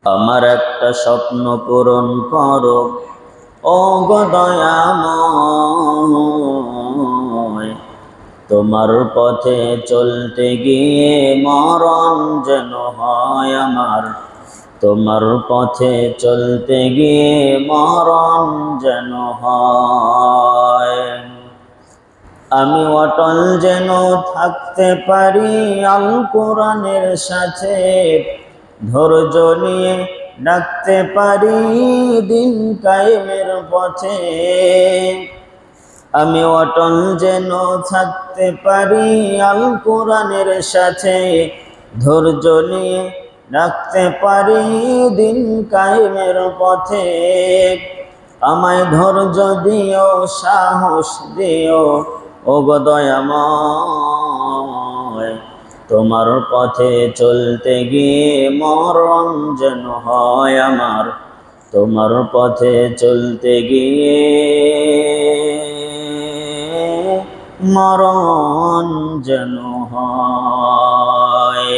আমার একটা স্বপ্ন পূরণ করো ও গো দয়াময়। তোমার পথে চলতে গিয়ে মরণ যেন হয় আমার। তোমার পথে চলতে গিয়ে মরণ যেন হয়। আমি অটল যেন থাকতে পারি আল কোরআনের সাথে, ধৈর্য নিয়ে ডাকতে পারি দিন কায়েমের পথে। আমি অটল যেন থাকতে পারি আল কোরআনের সাথে, ধৈর্য নিয়ে ডাকতে পারি দিন কায়েমের পথে। আমায় ধৈর্য দিও, সাহস দিও ও গো দয়াময়। তোমার পথে চলতে গিয়ে মরণ যেন হয় আমার। তোমার পথে চলতে গিয়ে মরণ যেন হয়।